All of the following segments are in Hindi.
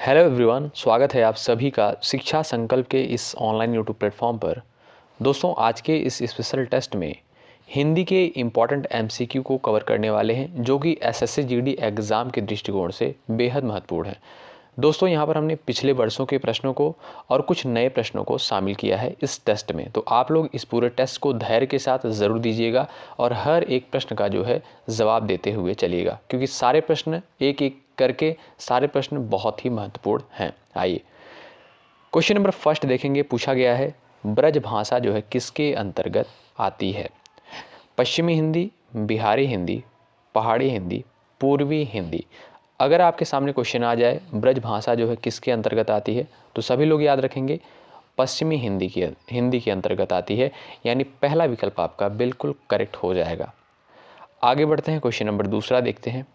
हेलो एवरीवन, स्वागत है आप सभी का शिक्षा संकल्प के इस ऑनलाइन यूट्यूब प्लेटफॉर्म पर। दोस्तों, आज के इस स्पेशल टेस्ट में हिंदी के इम्पॉर्टेंट एमसीक्यू को कवर करने वाले हैं, जो कि एसएससी जीडी एग्ज़ाम के दृष्टिकोण से बेहद महत्वपूर्ण है। दोस्तों, यहाँ पर हमने पिछले वर्षों के प्रश्नों को और कुछ नए प्रश्नों को शामिल किया है इस टेस्ट में। तो आप लोग इस पूरे टेस्ट को धैर्य के साथ ज़रूर दीजिएगा और हर एक प्रश्न का जो है जवाब देते हुए चलिएगा, क्योंकि सारे प्रश्न एक एक करके सारे प्रश्न बहुत ही महत्वपूर्ण हैं। आइए क्वेश्चन नंबर फर्स्ट देखेंगे। पूछा गया है, ब्रज भाषा जो है किसके अंतर्गत आती है? पश्चिमी हिंदी, बिहारी हिंदी, पहाड़ी हिंदी, पूर्वी हिंदी। अगर आपके सामने क्वेश्चन आ जाए ब्रज भाषा जो है किसके अंतर्गत आती है, तो सभी लोग याद रखेंगे पश्चिमी हिंदी के अंतर्गत आती है, यानी पहला विकल्प आपका बिल्कुल करेक्ट हो जाएगा। आगे बढ़ते हैं, क्वेश्चन नंबर दूसरा देखते हैं।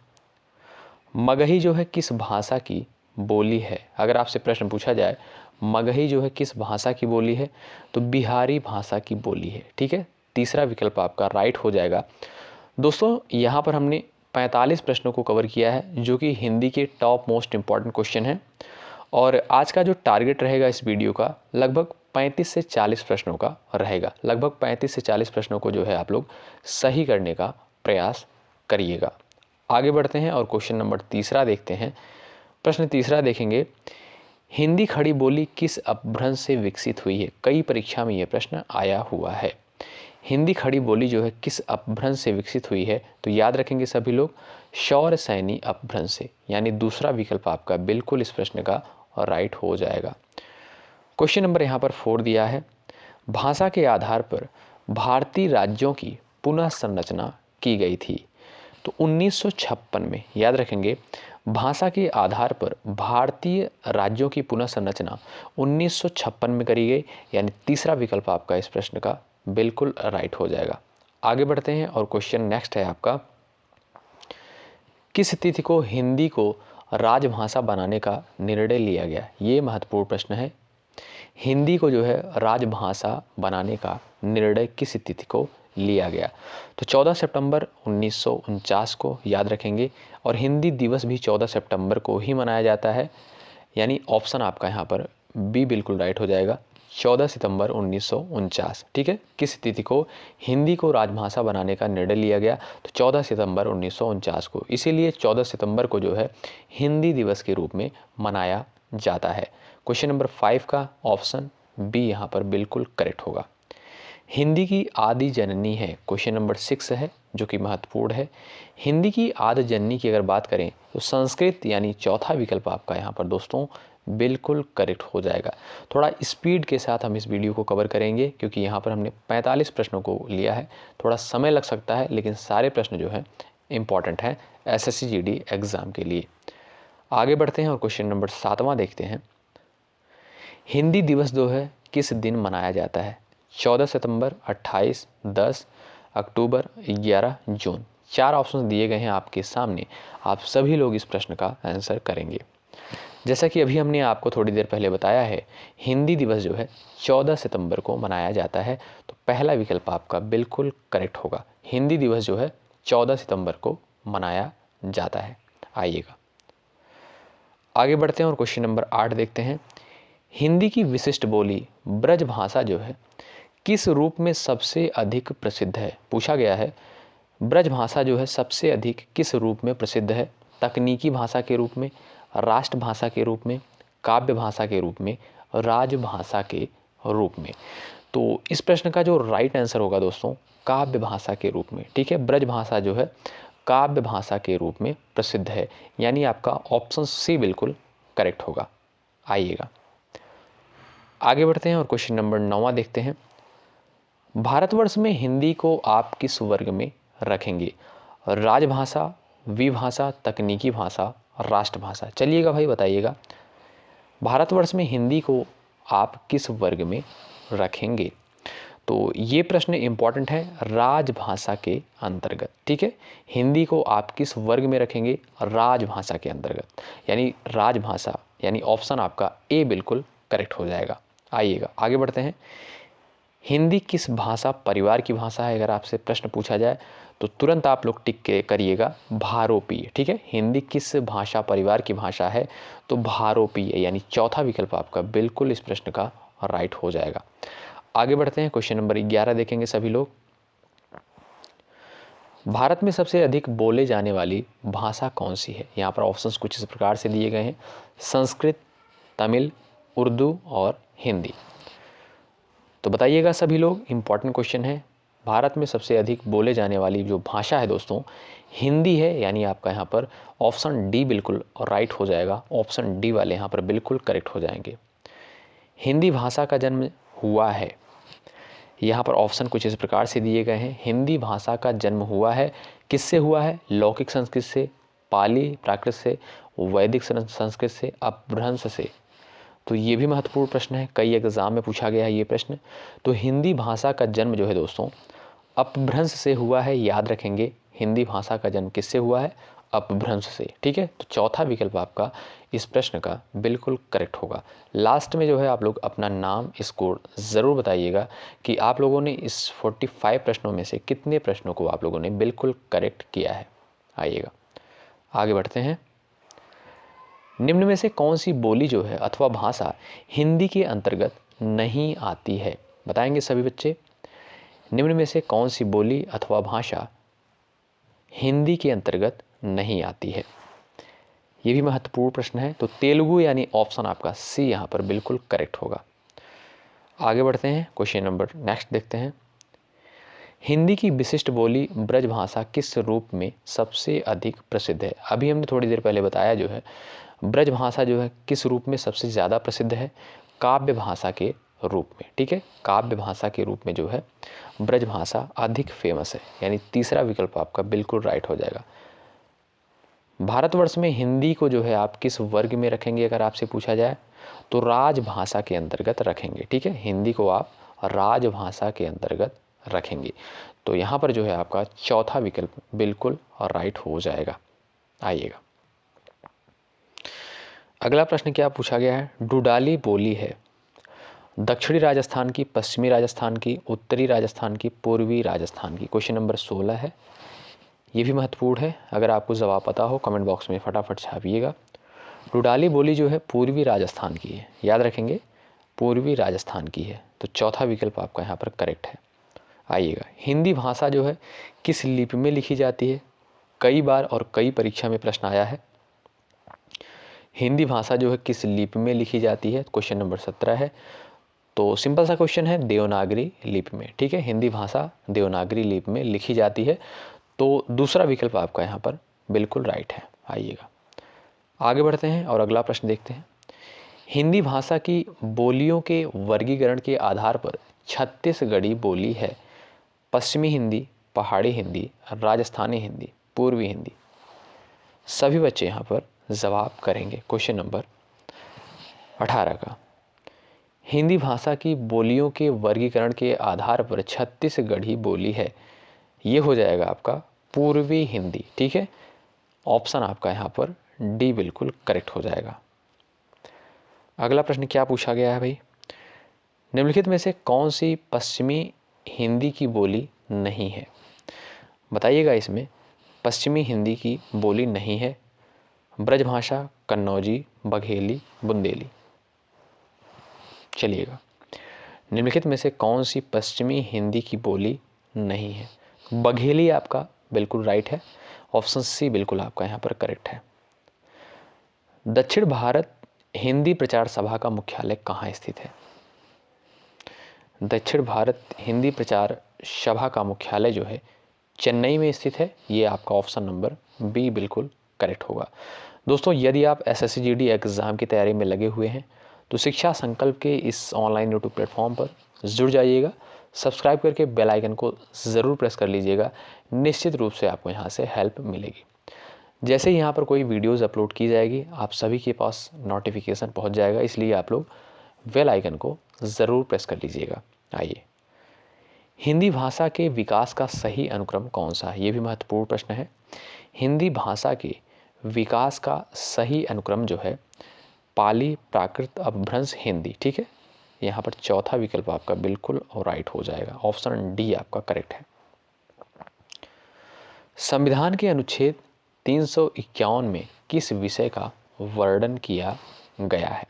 मगही जो है किस भाषा की बोली है? अगर आपसे प्रश्न पूछा जाए मगही जो है किस भाषा की बोली है, तो बिहारी भाषा की बोली है। ठीक है, तीसरा विकल्प आपका राइट हो जाएगा। दोस्तों, यहाँ पर हमने 45 प्रश्नों को कवर किया है, जो कि हिंदी के टॉप मोस्ट इम्पॉर्टेंट क्वेश्चन हैं। और आज का जो टारगेट रहेगा इस वीडियो का लगभग 35 से 40 प्रश्नों का रहेगा। लगभग 35 से 40 प्रश्नों को जो है आप लोग सही करने का प्रयास करिएगा। आगे बढ़ते हैं और क्वेश्चन नंबर तीसरा देखते हैं। प्रश्न तीसरा देखेंगे, हिंदी खड़ी बोली किस अपभ्रंश से विकसित हुई है? कई परीक्षा में यह प्रश्न आया हुआ है। हिंदी खड़ी बोली जो है किस अपभ्रंश से विकसित हुई है? तो याद रखेंगे सभी लोग, शौर्य सैनी अपभ्रंश से, यानी दूसरा विकल्प आपका बिल्कुल इस प्रश्न का राइट हो जाएगा। क्वेश्चन नंबर यहाँ पर 4 दिया है, भाषा के आधार पर भारतीय राज्यों की पुनः संरचना की गई थी। तो 1956 में, याद रखेंगे, भाषा के आधार पर भारतीय राज्यों की पुनः संरचना 1956 में करी गई, यानी तीसरा विकल्प आपका इस प्रश्न का बिल्कुल राइट हो जाएगा। आगे बढ़ते हैं और क्वेश्चन नेक्स्ट है आपका, किस तिथि को हिंदी को राजभाषा बनाने का निर्णय लिया गया? ये महत्वपूर्ण प्रश्न है। हिंदी को जो है राजभाषा बनाने का निर्णय किस तिथि को लिया गया? तो 14 सितंबर 1949 को, याद रखेंगे। और हिंदी दिवस भी 14 सितंबर को ही मनाया जाता है, यानी ऑप्शन आपका यहाँ पर बी बिल्कुल राइट हो जाएगा, 14 सितंबर 1949। ठीक है, किस तिथि को हिंदी को राजभाषा बनाने का निर्णय लिया गया? तो 14 सितंबर 1949 को। इसीलिए 14 सितंबर को जो है हिंदी दिवस के रूप में मनाया जाता है। क्वेश्चन नंबर 5 का ऑप्शन बी यहाँ पर बिल्कुल करेक्ट होगा। हिंदी की आदि जननी है, क्वेश्चन नंबर 6 है, जो कि महत्वपूर्ण है। हिंदी की आदि जननी की अगर बात करें तो संस्कृत, यानी चौथा विकल्प आपका यहाँ पर दोस्तों बिल्कुल करेक्ट हो जाएगा। थोड़ा स्पीड के साथ हम इस वीडियो को कवर करेंगे, क्योंकि यहाँ पर हमने 45 प्रश्नों को लिया है। थोड़ा समय लग सकता है, लेकिन सारे प्रश्न जो हैं इम्पॉर्टेंट हैं एसएससी जीडी एग्ज़ाम के लिए। आगे बढ़ते हैं और क्वेश्चन नंबर 7वां देखते हैं। हिंदी दिवस जो है किस दिन मनाया जाता है? 14 सितंबर, 28, 10 अक्टूबर, 11 जून। 4 ऑप्शन दिए गए हैं आपके सामने। आप सभी लोग इस प्रश्न का आंसर करेंगे। जैसा कि अभी हमने आपको थोड़ी देर पहले बताया है, हिंदी दिवस जो है 14 सितंबर को मनाया जाता है। तो पहला विकल्प आपका बिल्कुल करेक्ट होगा। हिंदी दिवस जो है 14 सितंबर को मनाया जाता है। आइएगा आगे बढ़ते हैं और क्वेश्चन नंबर 8 देखते हैं। हिंदी की विशिष्ट बोली ब्रज भाषा जो है किस रूप में सबसे अधिक प्रसिद्ध है? पूछा गया है, ब्रज भाषा जो है सबसे अधिक किस रूप में प्रसिद्ध है? तकनीकी भाषा के रूप में, राष्ट्रभाषा के रूप में, काव्य भाषा के रूप में, राजभाषा के रूप में। तो इस प्रश्न का जो राइट आंसर होगा दोस्तों, काव्य भाषा के रूप में। ठीक है, ब्रज भाषा जो है काव्य भाषा के रूप में प्रसिद्ध है, यानी आपका ऑप्शन सी बिल्कुल करेक्ट होगा। आइएगा आगे बढ़ते हैं और क्वेश्चन नंबर 9 देखते हैं। भारतवर्ष में हिंदी को आप किस वर्ग में रखेंगे? राजभाषा, विभाषा, तकनीकी भाषा, राष्ट्रभाषा। चलिएगा भाई, बताइएगा भारतवर्ष में हिंदी को आप किस वर्ग में रखेंगे? तो ये प्रश्न इम्पॉर्टेंट है, राजभाषा के अंतर्गत। ठीक है, हिंदी को आप किस वर्ग में रखेंगे? राजभाषा के अंतर्गत, यानी राजभाषा, यानी ऑप्शन आपका ए बिल्कुल करेक्ट हो जाएगा। आइएगा आगे बढ़ते हैं। हिंदी किस भाषा परिवार की भाषा है? अगर आपसे प्रश्न पूछा जाए तो तुरंत आप लोग टिक करिएगा भारोपीय। ठीक है, हिंदी किस भाषा परिवार की भाषा है? तो भारोपीय, यानी चौथा विकल्प आपका बिल्कुल इस प्रश्न का राइट हो जाएगा। आगे बढ़ते हैं, क्वेश्चन नंबर 11 देखेंगे सभी लोग। भारत में सबसे अधिक बोले जाने वाली भाषा कौन सी है? यहाँ पर ऑप्शंस कुछ इस प्रकार से दिए गए हैं, संस्कृत, तमिल, उर्दू और हिंदी। तो बताइएगा सभी लोग, इंपॉर्टेंट क्वेश्चन है। भारत में सबसे अधिक बोले जाने वाली जो भाषा है दोस्तों, हिंदी है, यानी आपका यहाँ पर ऑप्शन डी बिल्कुल राइट हो जाएगा। ऑप्शन डी वाले यहाँ पर बिल्कुल करेक्ट हो जाएंगे। हिंदी भाषा का जन्म हुआ है, यहाँ पर ऑप्शन कुछ इस प्रकार से दिए गए हैं। हिंदी भाषा का जन्म हुआ है, किससे हुआ है? लौकिक संस्कृत से, पाली प्राकृत से, वैदिक संस्कृत से, अपभ्रंश से। तो ये भी महत्वपूर्ण प्रश्न है, कई एग्जाम में पूछा गया है ये प्रश्न। तो हिंदी भाषा का जन्म जो है दोस्तों अपभ्रंश से हुआ है, याद रखेंगे। हिंदी भाषा का जन्म किससे हुआ है? अपभ्रंश से। ठीक है, तो चौथा विकल्प आपका इस प्रश्न का बिल्कुल करेक्ट होगा। लास्ट में जो है आप लोग अपना नाम, स्कोर ज़रूर बताइएगा कि आप लोगों ने इस 45 प्रश्नों में से कितने प्रश्नों को आप लोगों ने बिल्कुल करेक्ट किया है। आइएगा आगे बढ़ते हैं। निम्न में से कौन सी बोली जो है अथवा भाषा हिंदी के अंतर्गत नहीं आती है? बताएंगे सभी बच्चे। निम्न में से कौन सी बोली अथवा भाषा हिंदी के अंतर्गत नहीं आती है? ये भी महत्वपूर्ण प्रश्न है। तो तेलुगु, यानी ऑप्शन आपका सी यहाँ पर बिल्कुल करेक्ट होगा। आगे बढ़ते हैं, क्वेश्चन नंबर नेक्स्ट देखते हैं। हिंदी की विशिष्ट बोली ब्रज भाषा किस रूप में सबसे अधिक प्रसिद्ध है? अभी हमने थोड़ी देर पहले बताया जो है ब्रज भाषा जो है किस रूप में सबसे ज़्यादा प्रसिद्ध है? काव्य भाषा के रूप में। ठीक है, काव्य भाषा के रूप में जो है ब्रज भाषा अधिक फेमस है, यानी तीसरा विकल्प आपका बिल्कुल राइट हो जाएगा। भारतवर्ष में हिंदी को जो है आप किस वर्ग में रखेंगे अगर आपसे पूछा जाए? तो राजभाषा के अंतर्गत रखेंगे। ठीक है, हिंदी को आप राजभाषा के अंतर्गत रखेंगे। तो यहाँ पर जो है आपका चौथा विकल्प बिल्कुल राइट हो जाएगा। आइएगा अगला प्रश्न क्या पूछा गया है? डुडाली बोली है दक्षिणी राजस्थान की, पश्चिमी राजस्थान की, उत्तरी राजस्थान की, पूर्वी राजस्थान की। क्वेश्चन नंबर 16 है, ये भी महत्वपूर्ण है। अगर आपको जवाब पता हो कमेंट बॉक्स में फटाफट छापिएगा। डुडाली बोली जो है पूर्वी राजस्थान की है, याद रखेंगे पूर्वी राजस्थान की है। तो चौथा विकल्प आपका यहाँ पर करेक्ट है। आइएगा, हिंदी भाषा जो है किस लिपि में लिखी जाती है? कई बार और कई परीक्षा में प्रश्न आया है, हिंदी भाषा जो है किस लिपि में लिखी जाती है? क्वेश्चन नंबर 17 है। तो सिंपल सा क्वेश्चन है, देवनागरी लिपि में। ठीक है, हिंदी भाषा देवनागरी लिपि में लिखी जाती है। तो दूसरा विकल्प आपका यहाँ पर बिल्कुल राइट है। आइएगा आगे बढ़ते हैं और अगला प्रश्न देखते हैं। हिंदी भाषा की बोलियों के वर्गीकरण के आधार पर छत्तीसगढ़ी बोली है पश्चिमी हिंदी, पहाड़ी हिंदी, राजस्थानी हिंदी, पूर्वी हिंदी। सभी बच्चे यहाँ पर जवाब करेंगे। क्वेश्चन नंबर 18 का, हिंदी भाषा की बोलियों के वर्गीकरण के आधार पर छत्तीसगढ़ी बोली है, ये हो जाएगा आपका पूर्वी हिंदी। ठीक है, ऑप्शन आपका यहाँ पर डी बिल्कुल करेक्ट हो जाएगा। अगला प्रश्न क्या पूछा गया है भाई? निम्नलिखित में से कौन सी पश्चिमी हिंदी की बोली नहीं है? बताइएगा, इसमें पश्चिमी हिंदी की बोली नहीं है। ब्रजभाषा, कन्नौजी, बघेली, बुंदेली। चलिएगा, निम्नलिखित में से कौन सी पश्चिमी हिंदी की बोली नहीं है? बघेली आपका बिल्कुल राइट है। ऑप्शन सी बिल्कुल आपका यहाँ पर करेक्ट है। दक्षिण भारत हिंदी प्रचार सभा का मुख्यालय कहाँ स्थित है? दक्षिण भारत हिंदी प्रचार सभा का मुख्यालय जो है चेन्नई में स्थित है। ये आपका ऑप्शन नंबर बी बिल्कुल करेक्ट होगा। दोस्तों, यदि आप SSC GD एग्ज़ाम की तैयारी में लगे हुए हैं तो शिक्षा संकल्प के इस ऑनलाइन यूट्यूब प्लेटफॉर्म पर जुड़ जाइएगा। सब्सक्राइब करके बेल आइकन को ज़रूर प्रेस कर लीजिएगा, निश्चित रूप से आपको यहाँ से हेल्प मिलेगी। जैसे ही यहाँ पर कोई वीडियोज़ अपलोड की जाएगी आप सभी के पास नोटिफिकेशन पहुँच जाएगा, इसलिए आप लोग बेल आइकन को ज़रूर प्रेस कर लीजिएगा। आइए, हिंदी भाषा के विकास का सही अनुक्रम कौन सा है? ये भी महत्वपूर्ण प्रश्न है। हिंदी भाषा के विकास का सही अनुक्रम जो है पाली, प्राकृत, अपभ्रंश, हिंदी। ठीक है, यहाँ पर चौथा विकल्प आपका बिल्कुल और राइट हो जाएगा। ऑप्शन डी आपका करेक्ट है। संविधान के अनुच्छेद 351 में किस विषय का वर्णन किया गया है?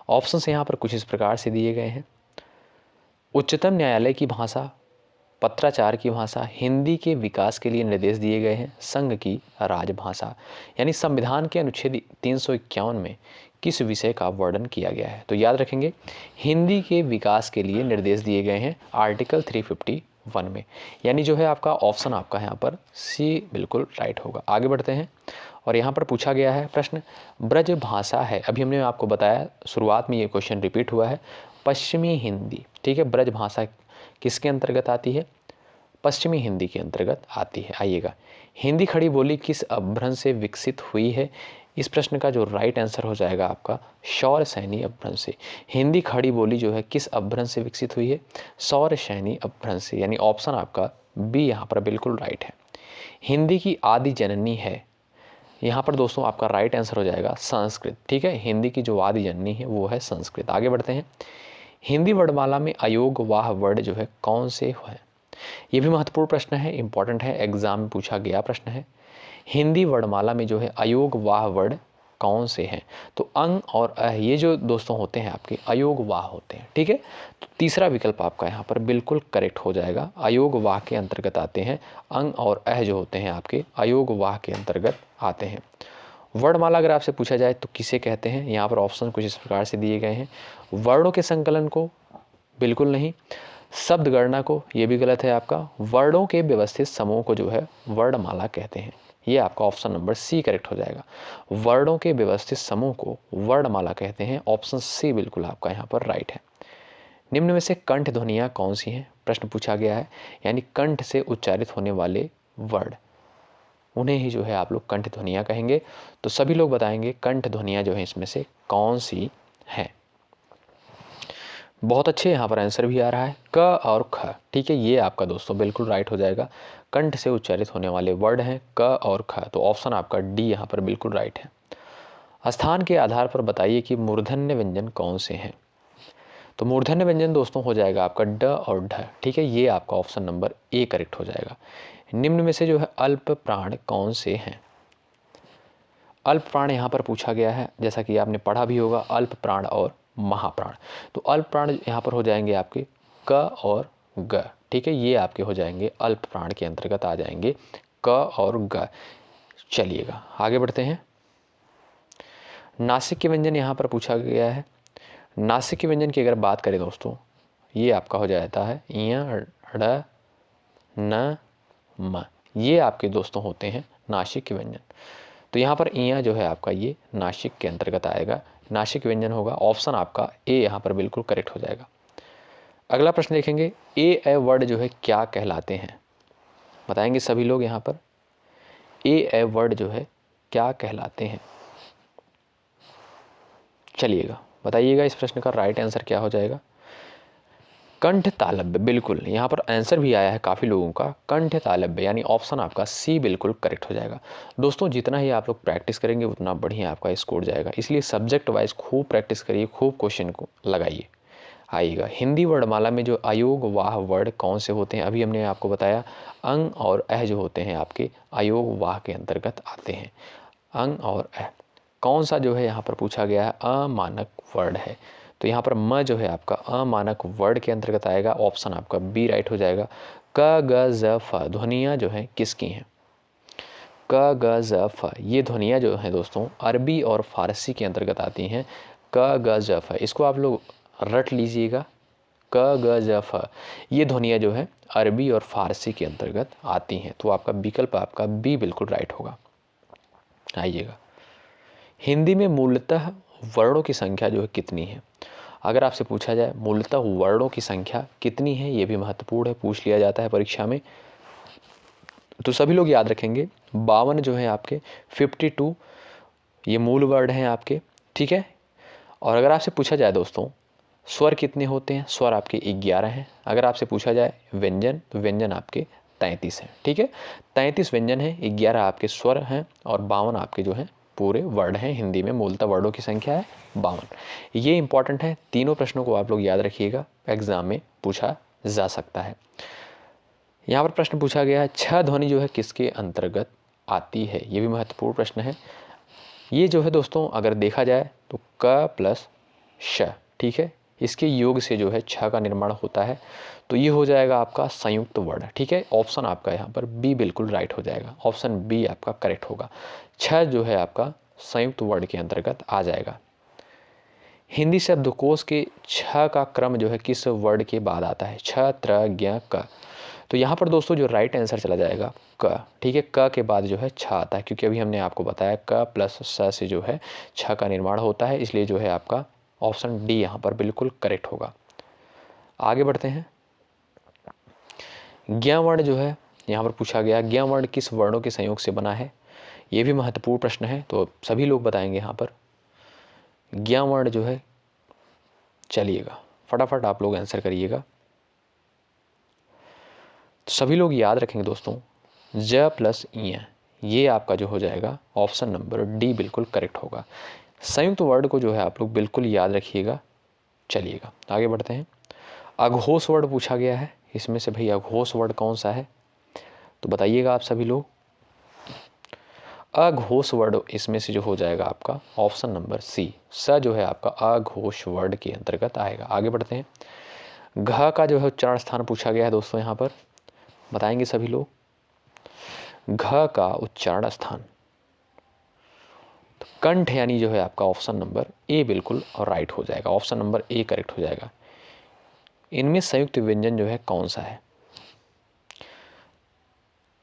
ऑप्शंस यहाँ पर कुछ इस प्रकार से दिए गए हैं। उच्चतम न्यायालय की भाषा, पत्राचार की भाषा, हिंदी के विकास के लिए निर्देश दिए गए हैं, संघ की राजभाषा। यानी संविधान के अनुच्छेद 351 में किस विषय का वर्णन किया गया है? तो याद रखेंगे, हिंदी के विकास के लिए निर्देश दिए गए हैं आर्टिकल 351 में। यानी जो है आपका ऑप्शन आपका यहाँ पर सी बिल्कुल राइट होगा। आगे बढ़ते हैं और यहाँ पर पूछा गया है प्रश्न, ब्रज भाषा है, अभी हमने आपको बताया शुरुआत में ये क्वेश्चन रिपीट हुआ है, पश्चिमी हिंदी, ठीक है, ब्रज भाषा किसके अंतर्गत आती है? पश्चिमी हिंदी के अंतर्गत आती है। आइएगा, हिंदी खड़ी बोली किस अपभ्रंश से विकसित हुई है? इस प्रश्न का जो राइट आंसर हो जाएगा आपका सौर सैनी अपभ्रंश से। हिंदी खड़ी बोली जो है किस अपभ्रंश से विकसित हुई है? सौर सैनी अपभ्रंश से। यानी ऑप्शन आपका बी यहाँ पर बिल्कुल राइट है। हिंदी की आदि जननी है, यहाँ पर दोस्तों आपका राइट आंसर हो जाएगा संस्कृत, ठीक है। हिंदी की जो आदि जननी है वो है संस्कृत। आगे बढ़ते हैं, हिंदी वर्णमाला में अयोगवाह वर्ड जो है कौन से है? ये भी महत्वपूर्ण प्रश्न है, इंपॉर्टेंट है, एग्जाम में पूछा गया प्रश्न है। हिंदी वर्णमाला में जो है अयोगवाह वर्ड कौन से हैं? तो अंग और अह, ये जो दोस्तों होते हैं आपके अयोगवाह होते हैं, ठीक है। तो तीसरा विकल्प आपका यहाँ पर बिल्कुल करेक्ट हो जाएगा, अयोगवाह के अंतर्गत आते हैं। अंग और अह जो होते हैं आपके अयोगवाह के अंतर्गत आते हैं। वर्णमाला अगर आपसे पूछा जाए तो किसे कहते हैं? यहाँ पर ऑप्शन कुछ इस प्रकार से दिए गए हैं। वर्णों के संकलन को बिल्कुल नहीं, शब्द गणना को, ये भी गलत है आपका। वर्णों के व्यवस्थित समूह को जो है वर्णमाला कहते हैं, ये आपका ऑप्शन नंबर सी करेक्ट हो जाएगा। वर्णों के व्यवस्थित समूह को वर्णमाला कहते हैं, ऑप्शन सी बिल्कुल आपका यहाँ पर राइट है। निम्न में से कंठ ध्वनियाँ कौन सी हैं? प्रश्न पूछा गया है, यानी कंठ से उच्चारित होने वाले वर्ड, उन्हें ही जो है आप लोग कंठ ध्वनियाँ कहेंगे। तो सभी लोग बताएंगे कंठ ध्वनियाँ जो है इसमें से कौन सी हैं। बहुत अच्छे, यहाँ पर आंसर भी आ रहा है क और ख, ठीक है, ये आपका दोस्तों बिल्कुल राइट हो जाएगा। कंठ से उच्चारित होने वाले वर्ड हैं क और ख, तो ऑप्शन आपका डी यहाँ पर बिल्कुल राइट है। स्थान के आधार पर बताइए कि मूर्धन्य व्यंजन कौन से हैं? तो मूर्धन्य व्यंजन दोस्तों हो जाएगा आपका ड और ढ, ठीक है, ये आपका ऑप्शन नंबर ए करेक्ट हो जाएगा। निम्न में से जो है अल्प प्राण कौन से हैं? अल्प प्राण यहाँ पर पूछा गया है, जैसा कि आपने पढ़ा भी होगा, अल्प प्राण और महाप्राण। तो अल्प प्राण यहाँ पर हो जाएंगे आपके क और ग, ठीक है, ये आपके हो जाएंगे अल्प प्राण के अंतर्गत आ जाएंगे क और ग। चलिएगा आगे बढ़ते हैं। नासिक के व्यंजन यहाँ पर पूछा गया है। नासिक के व्यंजन की अगर बात करें दोस्तों, ये आपका हो जाता है य ड़ न म, ये आपके दोस्तों होते हैं नासिक के व्यंजन। तो यहाँ पर इया जो है आपका ये नासिक के अंतर्गत आएगा, नासिक व्यंजन होगा, ऑप्शन आपका ए यहाँ पर बिल्कुल करेक्ट हो जाएगा। अगला प्रश्न देखेंगे, ए वर्ड जो है क्या कहलाते हैं? बताएंगे सभी लोग यहाँ पर ए वर्ड जो है क्या कहलाते हैं। चलिएगा बताइएगा इस प्रश्न का राइट आंसर क्या हो जाएगा। कंठ तालव्य, बिल्कुल यहाँ पर आंसर भी आया है काफ़ी लोगों का कंठ तालव्य, यानी ऑप्शन आपका सी बिल्कुल करेक्ट हो जाएगा। दोस्तों जितना ही आप लोग प्रैक्टिस करेंगे उतना बढ़िया आपका स्कोर जाएगा, इसलिए सब्जेक्ट वाइज खूब प्रैक्टिस करिए, खूब क्वेश्चन को लगाइए। आइएगा, हिंदी वर्णमाला में जो अयोगवाह वर्ड कौन से होते हैं? अभी हमने आपको बताया अंग और अह जो होते हैं आपके अयोगवाह के अंतर्गत आते हैं। अंग और अह, कौन सा जो है यहाँ पर पूछा गया है? अमानक वर्ड है, तो यहाँ पर म जो है आपका अमानक वर्ड के अंतर्गत आएगा, ऑप्शन आपका बी राइट हो जाएगा। क ग ज फ ध्वनियाँ जो हैं किसकी हैं? क ग ज फ, ये ध्वनियाँ जो हैं दोस्तों अरबी और फारसी के अंतर्गत आती हैं। क ग ज फ, इसको आप लोग रट लीजिएगा, क ग ज फ, ये ध्वनियाँ जो है अरबी और फारसी के अंतर्गत आती हैं, तो आपका विकल्प आपका बी बिल्कुल राइट होगा। आइएगा, हिंदी में मूलतः वर्णों की संख्या जो है कितनी है? अगर आपसे पूछा जाए मूलतः वर्णों की संख्या कितनी है, ये भी महत्वपूर्ण है, पूछ लिया जाता है परीक्षा में, तो सभी लोग याद रखेंगे 52 जो है आपके 52 ये मूल वर्ड हैं आपके, ठीक है। और अगर आपसे पूछा जाए दोस्तों स्वर कितने होते हैं, स्वर आपके 11 हैं। अगर आपसे पूछा जाए व्यंजन, तो व्यंजन आपके 33 हैं, ठीक है। 33 व्यंजन हैं, 11 आपके स्वर हैं और 52 आपके जो हैं पूरे वर्ड हैं। हिंदी में मूलतः वर्डों की संख्या है 52। ये इंपॉर्टेंट है, तीनों प्रश्नों को आप लोग याद रखिएगा, एग्जाम में पूछा जा सकता है। यहाँ पर प्रश्न पूछा गया है छ ध्वनि जो है किसके अंतर्गत आती है, ये भी महत्वपूर्ण प्रश्न है। ये जो है दोस्तों अगर देखा जाए तो क प्लस श, ठीक है, इसके योग से जो है छ का निर्माण होता है, तो ये हो जाएगा आपका संयुक्त वर्ण, ठीक है। ऑप्शन आपका यहाँ पर बी बिल्कुल राइट हो जाएगा, ऑप्शन बी आपका करेक्ट होगा। छ जो है आपका संयुक्त वर्ण के अंतर्गत आ जाएगा। हिंदी शब्दकोश के छ का क्रम जो है किस वर्ण के बाद आता है, छ त्र ज्ञ क, तो यहाँ पर दोस्तों जो राइट आंसर चला जाएगा क, ठीक है। क के बाद जो है छ आता है, क्योंकि अभी हमने आपको बताया क प्लस स से जो है छ का निर्माण होता है, इसलिए जो है आपका ऑप्शन डी यहाँ पर बिल्कुल करेक्ट होगा। आगे बढ़ते हैं। ज्ञ वर्ण जो है यहाँ पर पूछा गया, ज्ञ वर्ण किस वर्णों के संयोग से बना है, ये भी महत्वपूर्ण प्रश्न है, तो सभी लोग बताएंगे यहाँ पर। ज्ञ वर्ण जो है, चलिएगा फटाफट आप लोग आंसर करिएगा। तो सभी लोग याद रखेंगे दोस्तों, ज प्लस इ, ये आपका जो हो जाएगा ऑप्शन नंबर डी बिल्कुल करेक्ट होगा। संयुक्त वर्ड को जो है आप लोग बिल्कुल याद रखिएगा। चलिएगा आगे बढ़ते हैं। अघोष वर्ड पूछा गया है, इसमें से भाई अघोष वर्ड कौन सा है, तो बताइएगा आप सभी लोग। अघोष वर्ड इसमें से जो हो जाएगा आपका ऑप्शन नंबर सी, स जो है आपका अघोष वर्ड के अंतर्गत आएगा। आगे बढ़ते हैं। घ का जो है उच्चारण स्थान पूछा गया है दोस्तों, यहाँ पर बताएंगे सभी लोग। घ का उच्चारण स्थान, तो कंठ यानी जो है आपका ऑप्शन नंबर ए बिल्कुल और राइट हो जाएगा, ऑप्शन नंबर ए करेक्ट हो जाएगा। इनमें संयुक्त व्यंजन जो है कौन सा है,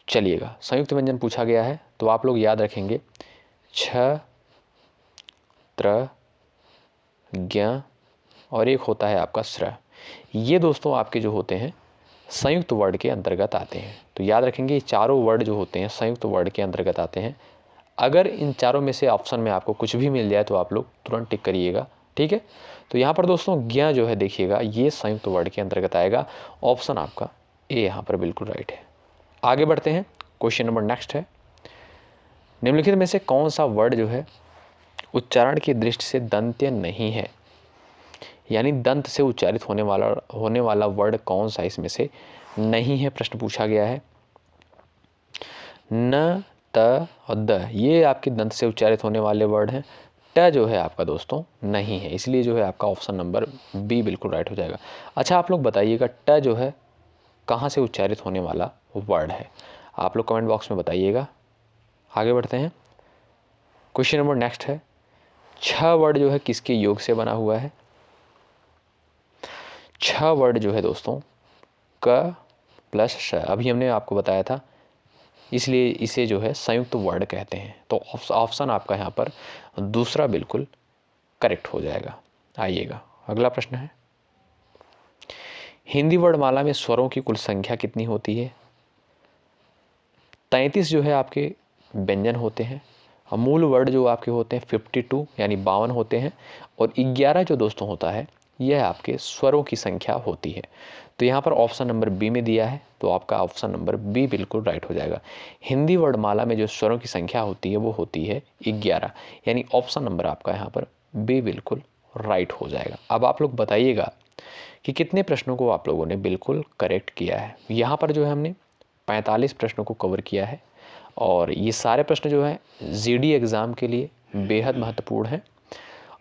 चलिएगा संयुक्त व्यंजन पूछा गया है, तो आप लोग याद रखेंगे छ त्र ज्ञ और एक होता है आपका स्र, ये दोस्तों आपके जो होते हैं संयुक्त वर्ड के अंतर्गत आते हैं। तो याद रखेंगे ये चारों वर्ड जो होते हैं संयुक्त वर्ड के अंतर्गत आते हैं। अगर इन चारों में से ऑप्शन में आपको कुछ भी मिल जाए तो आप लोग तुरंत टिक करिएगा, ठीक है। तो यहाँ पर दोस्तों ज्ञ जो है देखिएगा ये संयुक्त वर्ड के अंतर्गत आएगा, ऑप्शन आपका ए यहाँ पर बिल्कुल राइट है। आगे बढ़ते हैं। क्वेश्चन नंबर नेक्स्ट है, निम्नलिखित में से कौन सा वर्ड जो है उच्चारण की दृष्टि से दंत्य नहीं है, यानी दंत से उच्चारित होने वाला वर्ड कौन सा इसमें से नहीं है, प्रश्न पूछा गया है। न, त और द ये आपके दंत से उच्चारित होने वाले वर्ड हैं। ट जो है आपका दोस्तों नहीं है, इसलिए जो है आपका ऑप्शन नंबर बी बिल्कुल राइट हो जाएगा। अच्छा आप लोग बताइएगा ट जो है कहाँ से उच्चारित होने वाला वर्ड है, आप लोग कमेंट बॉक्स में बताइएगा। आगे बढ़ते हैं। क्वेश्चन नंबर नेक्स्ट है, छ वर्ड जो है किसके योग से बना हुआ है। छ वर्ड जो है दोस्तों क प्लस श, अभी हमने आपको बताया था, इसलिए इसे जो है संयुक्त वर्ड कहते हैं। तो ऑप्शन आपका यहाँ पर दूसरा बिल्कुल करेक्ट हो जाएगा। आइएगा अगला प्रश्न है, हिंदी वर्णमाला में स्वरों की कुल संख्या कितनी होती है। 33 जो है आपके व्यंजन होते हैं, मूल वर्ड जो आपके होते हैं 52 यानी 52 होते हैं, और 11 जो दोस्तों होता है यह आपके स्वरों की संख्या होती है। तो यहाँ पर ऑप्शन नंबर बी में दिया है, तो आपका ऑप्शन नंबर बी बिल्कुल राइट हो जाएगा। हिंदी वर्णमाला में जो स्वरों की संख्या होती है वो होती है 11, यानी ऑप्शन नंबर आपका यहाँ पर बी बिल्कुल राइट हो जाएगा। अब आप लोग बताइएगा कि कितने प्रश्नों को आप लोगों ने बिल्कुल करेक्ट किया है। यहाँ पर जो है हमने 45 प्रश्नों को कवर किया है, और ये सारे प्रश्न जो हैं जीडी एग्ज़ाम के लिए बेहद महत्वपूर्ण हैं,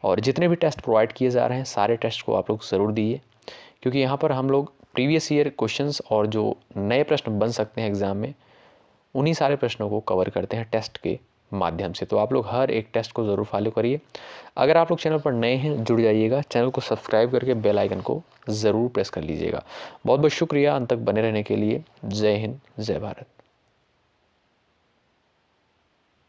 और जितने भी टेस्ट प्रोवाइड किए जा रहे हैं सारे टेस्ट को आप लोग ज़रूर दीजिए, क्योंकि यहाँ पर हम लोग प्रीवियस ईयर क्वेश्चंस और जो नए प्रश्न बन सकते हैं एग्ज़ाम में उन्हीं सारे प्रश्नों को कवर करते हैं टेस्ट के माध्यम से। तो आप लोग हर एक टेस्ट को ज़रूर फॉलो करिए। अगर आप लोग चैनल पर नए हैं जुड़ जाइएगा, चैनल को सब्सक्राइब करके बेल आइकन को ज़रूर प्रेस कर लीजिएगा। बहुत बहुत शुक्रिया अंत तक बने रहने के लिए। जय हिंद, जय भारत।